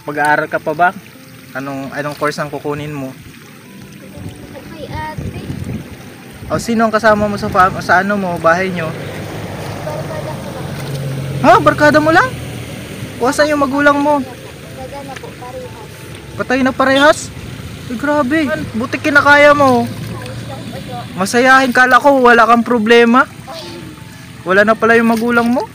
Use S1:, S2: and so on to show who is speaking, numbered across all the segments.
S1: Mag-aaral ka pa ba? Anong course ang kukunin mo?
S2: Kay ate.
S1: O sino ang kasama mo sa ano mo, bahay nyo?
S2: Barkada ko lang.
S1: Ha? Barkada mo lang? Wasan yung magulang mo?
S2: Daga na po, parehas.
S1: Patay na parehas? Ay, grabe. Buti kinakaya mo.
S2: Ayos lang po ito.
S1: Masayahin, kala ko wala kang problema. Wala na pala yung magulang mo.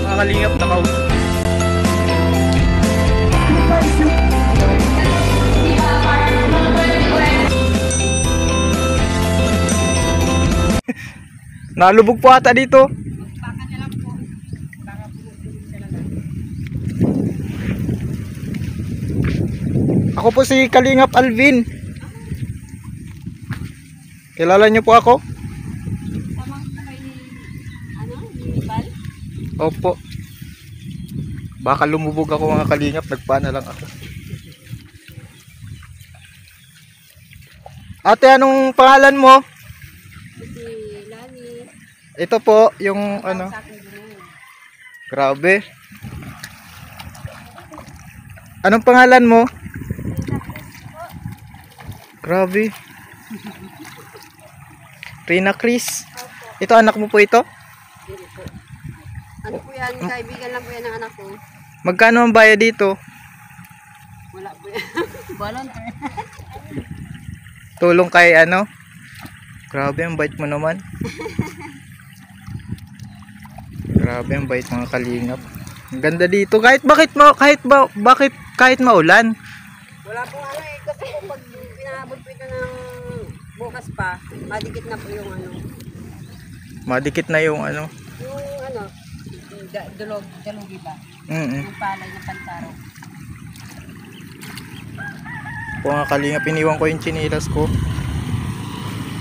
S1: Nakakalingap na ka. Nalubog po ata dito. Ako po si Kalingap Alvin. Kilala niyo po ako?
S2: Tamang kay, Nibal?
S1: Opo. Baka lumubog ako mga kalingap, nagpana lang ako. Ate, anong pangalan mo?
S2: Si Lani.
S1: Ito po, yung ano.
S2: Sa akin din.
S1: Grabe. Anong pangalan mo? Grabe. Rina Chris. Ito anak mo po ito?
S2: Hindi po. Ano po yan? Kaibigan lang po yan ng anak ko.
S1: Magkano ang bayad dito?
S2: Wala po yan. Volunteer.
S1: Tulong kay ano? Grabe, ang bait mo naman. Grabe, ang bait mga kalingap. Ang ganda dito. Kahit maulan.
S2: Wala po ano eh. Kasi po pag pinabot po ito ng bukas pa, madikit na po yung ano.
S1: Madikit na yung ano.
S2: Yung ano, dalugi ba? Yung palay ng pansaro.
S1: Po mga kalingap, iniwan ko yung chinilas ko.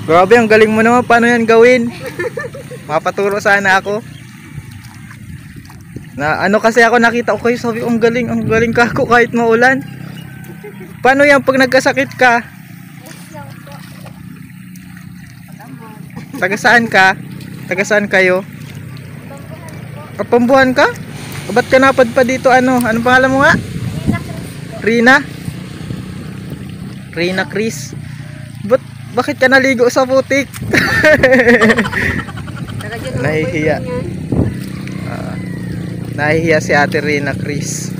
S1: Grabe, ang galing mo naman. Paano yan gawin? Mapaturo sana ako. Na ano kasi ako nakita ko kayo, sabi ko, ang galing ka ako kahit maulan. Paano yan pag nagkasakit ka? Taga saan ka? Taga saan kayo? Kapambuhan ka? Ba't ka napadpa dito ano? Anong pangalan mo nga? Rina? Rina Chris. Bakit ka naligo sa putik? Nahihiya. Nahihiya si Ate Rina Chris.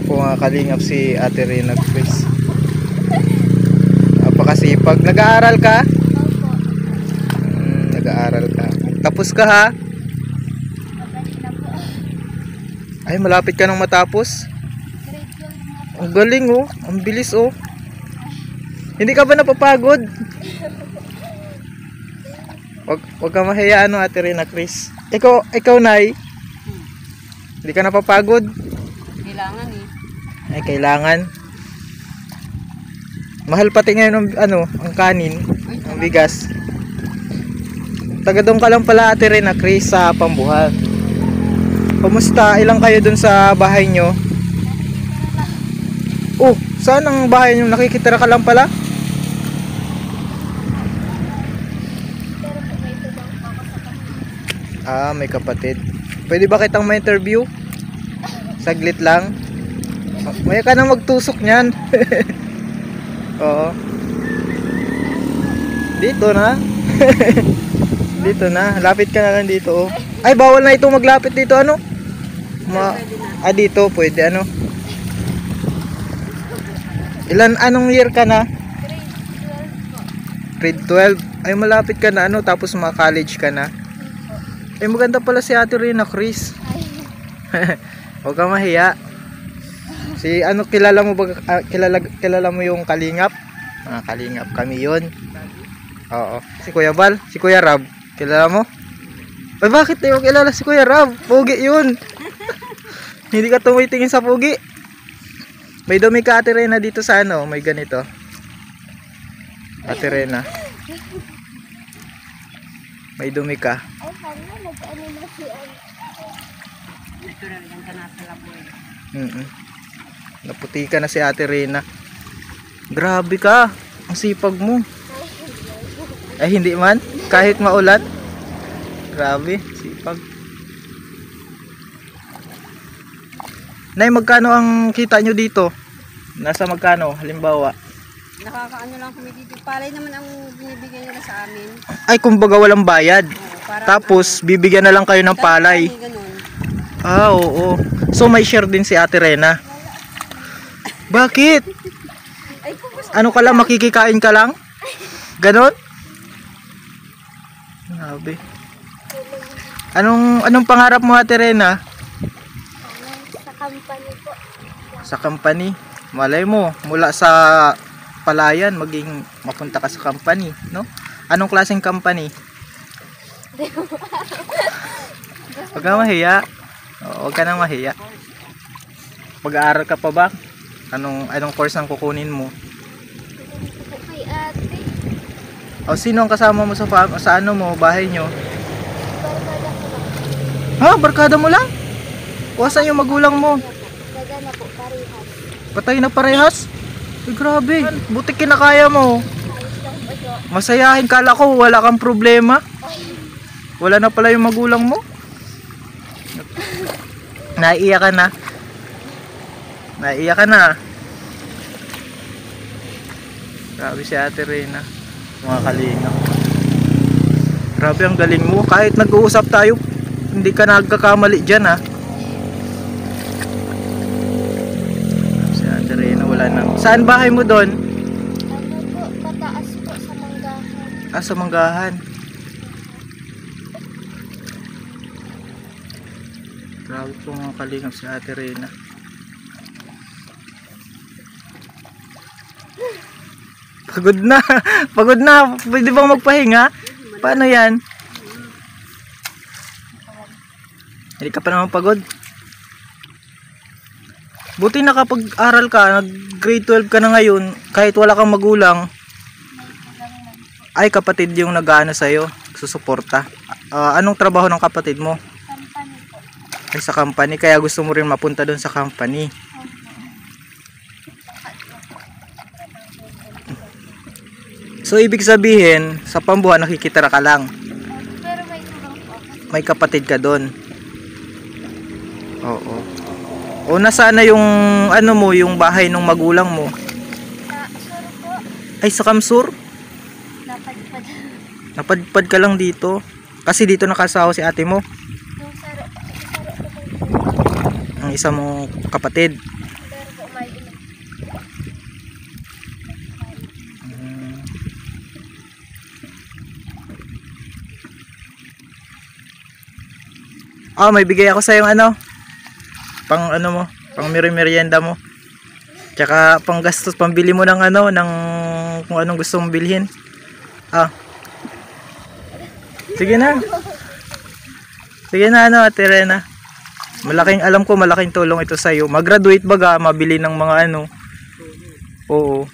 S1: Kung kalingap si Ate Rina Chris. Napakasipag. Nag-aaral ka? Nag-aaral ka. Tapos ka ha? Ay, malapit ka nang matapos. Ang galing oh. Ang bilis oh. Hindi ka ba napapagod? Wag ka mahiya ano, Ate Rina Chris. Ikaw Nay. Hindi ka napapagod?
S2: Kailangan eh.
S1: Ay, kailangan. Mahal pati ngayon ang kanin, ang bigas. Taga doon ka lang pala, Ate Rina Chris, sa Pambuhan. Kumusta? Ilang kayo dun sa bahay nyo? Oh, saan ang bahay nyo? Nakikitira ka lang pala? Ah, may kapatid. Pwede ba kitang ma-interview? Saglit lang. May ka nang magtusok niyan. Oo. Dito na. Dito na. Lapit ka na lang dito. Oh. Ay, bawal na ito maglapit dito. Ano? Dito. Pwede ano? Anong year ka na? Grade 12. Ay, malapit ka na ano? Tapos college ka na. Ay, maganda pala si Ate Rina Chris. Huwag kang mahiya. Kilala mo ba, kilala mo yung Kalingap? Kalingap kami yun. Oo. Si Kuya Val, si Kuya Rab, kilala mo? Ay, bakit tayo kilala si Kuya Rab? Pugi yun. Hindi ka tumitingin sa pugi. May dumi ka, Ate Rina, dito sa ano, may ganito. Ate Rina. May dumi ka. Naputi ka na si Ate Rina. Grabe ka. Ang sipag mo. Ay, hindi man. Kahit maulan. Grabe. Sipag. Nay, magkano ang kita nyo dito? Nasa magkano? Halimbawa.
S2: Nakakaano lang kami dito. Palay naman ang binibigay nila sa amin.
S1: Ay, kumbaga walang bayad.
S2: Oo, parang
S1: Tapos, bibigyan na lang kayo ng palay.
S2: ganun.
S1: Ah, oo. So, may share din si Ate Rena. Bakit?
S2: Ay, kung
S1: Ano ka lang, makikikain ka lang? Ganon? Grabe. Anong pangarap mo, Ate Rena?
S3: Sa company po.
S1: Sa company? Malay mo, mula sa palayan, maging mapunta ka sa company, no? Anong klaseng company? Huwag ka mahiya. Oo, huwag ka nang mahiya. Pag-aaral ka pa ba? Anong course ang kukunin mo?
S3: Kay ate.
S1: O sino ang kasama mo sa ano mo, bahay nyo?
S3: Barkada ko lang.
S1: Ha? Barkada mo lang? O saan yung magulang mo?
S3: Daga na po, parehas.
S1: Patay na parehas? Ay, grabe. Buti kinakaya mo.
S3: Ayos lang po ito.
S1: Masayahin, kala ko wala kang problema. Wala na pala yung magulang mo. Naiiyak ka na. Naiiyak ka na. Grabe si Ate Rena. Mga kalingap. Grabe ang galing mo. Kahit nag-uusap tayo, hindi ka nagkakamali dyan, ha. Si Ate Rena wala na. Saan bahay mo doon?
S3: Ano po, pataas po sa manggahan.
S1: Ah, sa Manggahan. Grabe po mga kalingap si Ate Rena. Pagod na. Pagod na. Pwede bang magpahinga? Paano yan? Hindi ka pa naman pagod. Buti nakapag-aral ka. Nag-grade 12 ka na ngayon. Kahit wala kang magulang. Ay, kapatid yung nag-ano sa'yo. Susuporta. Anong trabaho ng kapatid mo?
S3: Company po.
S1: Ay, sa company. Kaya gusto mo rin mapunta doon sa company. So, ibig sabihin, sa pambuhan nakikitira ka lang.
S3: Pero may tulong po ako.
S1: May kapatid ka doon. Oo. O nasaan na yung ano mo, yung bahay ng magulang mo?
S3: Sa Suro po,
S1: Ay, sa Kamsur?
S3: napadpad.
S1: Napadpad ka lang dito. Kasi dito nakasawa si ate mo.
S3: Yung saro po,
S1: Ang isa mong kapatid.
S3: pero po may
S1: May bigay ako sa yung ano. Pang ano mo, pang merienda mo. Tsaka pang gastos, pambili mo ng ano, ng kung anong gusto mong bilhin. Sige na. Sige na ano, Ate Rena. Alam ko malaking tulong ito sa iyo. Mag-graduate baga, mabili ng mga ano. Oo.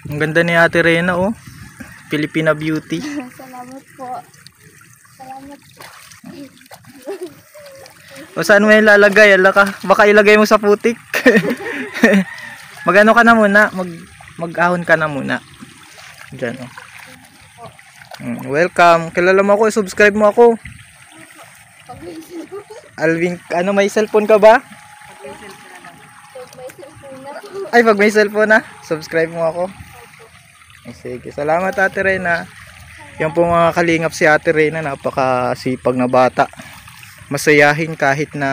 S1: Ang ganda ni Ate Rena, oh. Filipina Beauty.
S3: salamat po. Salamat po.
S1: O saan mo yung lalagay? Baka ilagay mo sa putik. Magano ka na muna, mag-ahon ka na muna. Diyan, oh. Welcome. Kilala mo ako, subscribe mo ako. Alvin, ano, may cellphone ka ba? Ay, pag may cellphone na, subscribe mo ako. Sige, salamat Ate Rena. Yan po mga kalingap si Ate Rena, napakasipag na bata. Masayahin kahit na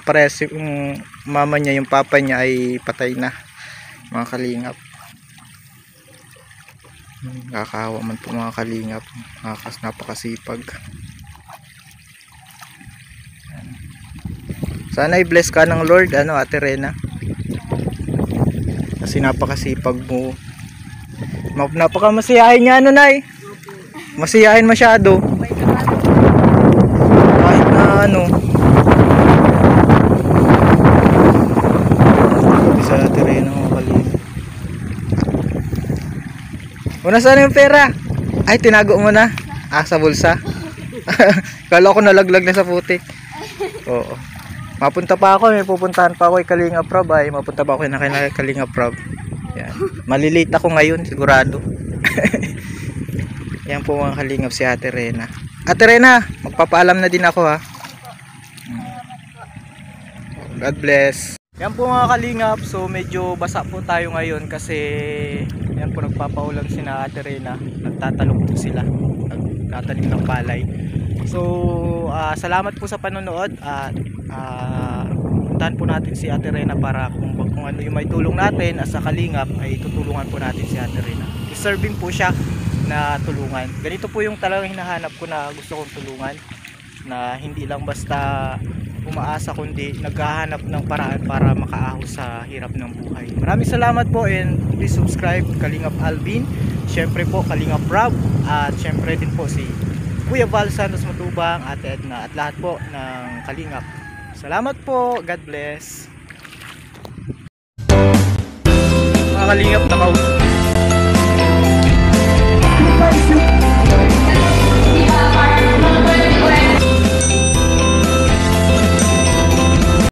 S1: parehas yung mama niya, yung papa niya ay patay na. Mga kalingap. Nakakahawa man po mga kalingap. Napakasipag. Sana i-bless ka ng Lord, ano, Ate Rena. Kasi napakasipag mo. Napakamasayahin niya, ano, Nay. Masiyahin masyado. Kahit na ano. Sa Ate Rena mga kalingap. Una saan yung pera? Ay, tinago mo na. Sa bulsa. Kala ko nalaglag na sa putik. Oo. Mapunta pa ako, may pupuntahan pa ako kay Kalinga Prab. Mapunta pa ako kay Kalinga Prab. Yan. Malilate ako ngayon, sigurado. Yan po mga kalingap si Ate Rena. Ate Rena, magpapaalam na din ako, ha. God bless. Yan po mga kalingap, so medyo basa po tayo ngayon kasi yan po nagpapaulan sina Ate Rena, nagtatalong po sila, nagtatanim ng palay. So salamat po sa panonood at puntahan po natin si Ate Rena para kung ano yung may tulong natin as sa kalingap ay tutulungan po natin si Ate Rena. Deserving po siya na tulungan. Ganito po yung talagang hinahanap ko na gusto kong tulungan, na hindi lang basta umaasa kundi naghahanap ng paraan para makaahos sa hirap ng buhay. Maraming salamat po and please subscribe Kalingap Alvin, syempre po Kalingap Rob, at syempre din po si Kuya Val Santos Matubang, Ate Edna, at lahat po ng Kalingap. Salamat po, God bless. Mga Kalingap,